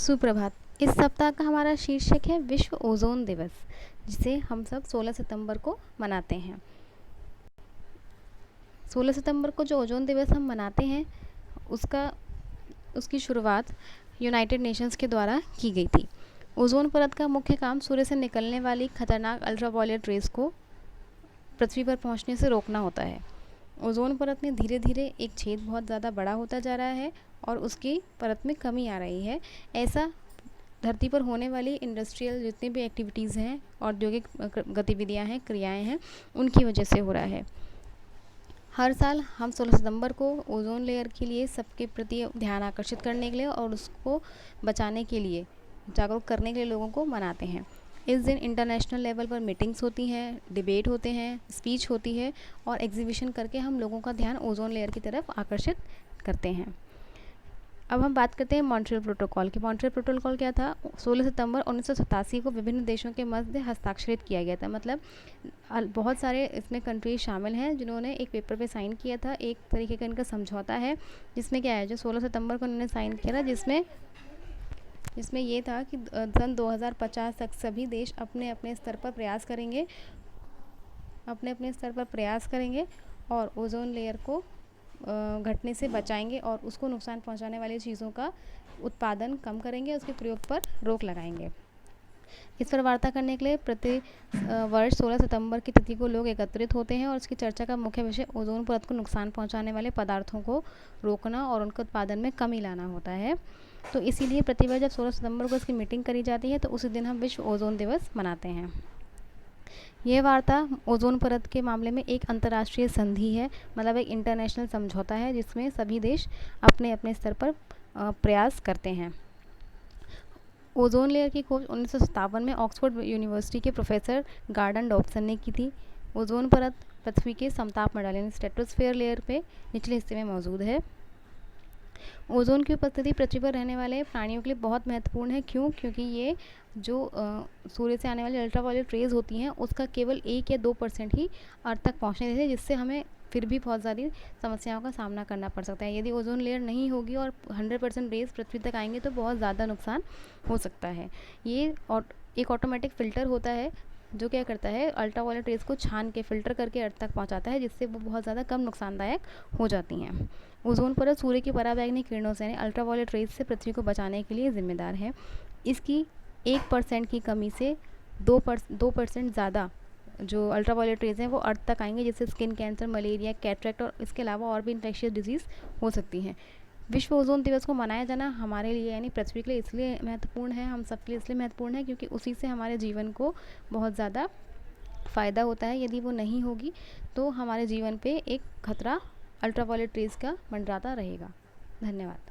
सुप्रभात। इस सप्ताह का हमारा शीर्षक है विश्व ओजोन दिवस, जिसे हम सब 16 सितंबर को मनाते हैं। 16 सितंबर को जो ओजोन दिवस हम मनाते हैं उसकी शुरुआत यूनाइटेड नेशंस के द्वारा की गई थी। ओजोन परत का मुख्य काम सूर्य से निकलने वाली खतरनाक अल्ट्रावायलेट रेज को पृथ्वी पर पहुंचने से रोकना होता है। ओजोन परत में धीरे धीरे एक छेद बहुत ज़्यादा बड़ा होता जा रहा है और उसकी परत में कमी आ रही है। ऐसा धरती पर होने वाली इंडस्ट्रियल जितनी भी एक्टिविटीज़ हैं, औद्योगिक गतिविधियां हैं, क्रियाएं हैं, उनकी वजह से हो रहा है। हर साल हम 16 सितंबर को ओजोन लेयर के लिए सबके प्रति ध्यान आकर्षित करने के लिए और उसको बचाने के लिए, जागरूक करने के लिए लोगों को मनाते हैं। इस दिन इंटरनेशनल लेवल पर मीटिंग्स होती हैं, डिबेट होते हैं, स्पीच होती है और एग्जीबिशन करके हम लोगों का ध्यान ओजोन लेयर की तरफ आकर्षित करते हैं। अब हम बात करते हैं मॉन्ट्रियल प्रोटोकॉल की। मॉन्ट्रियल प्रोटोकॉल क्या था? 16 सितंबर 1987 को विभिन्न देशों के मध्य हस्ताक्षरित किया गया था। मतलब बहुत सारे इसमें कंट्रीज शामिल हैं जिन्होंने एक पेपर पे साइन किया था। एक तरीके का इनका समझौता है जिसमें क्या है, जो 16 सितंबर को उन्होंने साइन किया था, जिसमें ये था कि सन 2050 तक सभी देश अपने अपने स्तर पर प्रयास करेंगे और ओजोन लेयर को घटने से बचाएंगे और उसको नुकसान पहुंचाने वाली चीज़ों का उत्पादन कम करेंगे, उसके प्रयोग पर रोक लगाएंगे। इस पर वार्ता करने के लिए प्रति वर्ष 16 सितंबर की तिथि को लोग एकत्रित होते हैं और उसकी चर्चा का मुख्य विषय ओजोन परत को नुकसान पहुंचाने वाले पदार्थों को रोकना और उनके उत्पादन में कमी लाना होता है। तो इसीलिए प्रतिवर्ष जब 16 सितंबर को इसकी मीटिंग करी जाती है तो उसी दिन हम विश्व ओजोन दिवस मनाते हैं। यह वार्ता ओजोन परत के मामले में एक अंतर्राष्ट्रीय संधि है, मतलब एक इंटरनेशनल समझौता है जिसमें सभी देश अपने अपने स्तर पर प्रयास करते हैं। ओजोन लेयर की खोज 1957 में ऑक्सफोर्ड यूनिवर्सिटी के प्रोफेसर गार्डन डॉब्सन ने की थी। ओजोन परत पृथ्वी के समताप मंडल यानी स्ट्रेटोस्फेयर लेयर पे निचले हिस्से में मौजूद है। ओजोन की उपस्थिति पृथ्वी पर रहने वाले प्राणियों के लिए बहुत महत्वपूर्ण है। क्यों? क्योंकि ये जो सूर्य से आने वाली अल्ट्रावायलेट रेज होती हैं उसका केवल 1 या 2% ही अर्थ तक पहुंचने देते हैं, जिससे हमें फिर भी बहुत ज़्यादा समस्याओं का सामना करना पड़ सकता है। यदि ओजोन लेयर नहीं होगी और 100% रेज पृथ्वी तक आएंगे तो बहुत ज़्यादा नुकसान हो सकता है। ये एक ऑटोमेटिक फ़िल्टर होता है जो क्या करता है, अल्ट्रावायलेट रेज को छान के फ़िल्टर करके अर्थ तक पहुंचाता है, जिससे वो बहुत ज़्यादा कम नुकसानदायक हो जाती हैं। ओजोन परत सूर्य की पराबैंगनी किरणों से यानी अल्ट्रावायलेट रेज से पृथ्वी को बचाने के लिए जिम्मेदार है। इसकी 1% की कमी से 2% ज़्यादा जो अल्ट्रावायलेट रेज हैं वो अर्थ तक आएंगे, जिससे स्किन कैंसर, मलेरिया, कैटरेक्ट और इसके अलावा और भी इन्फेक्शियस डिजीज़ हो सकती हैं। विश्व ओजोन दिवस को मनाया जाना हमारे लिए यानी पृथ्वी के लिए इसलिए महत्वपूर्ण है, हम सबके लिए इसलिए महत्वपूर्ण है क्योंकि उसी से हमारे जीवन को बहुत ज़्यादा फ़ायदा होता है। यदि वो नहीं होगी तो हमारे जीवन पे एक खतरा अल्ट्रावायलेट रेज का मंडराता रहेगा। धन्यवाद।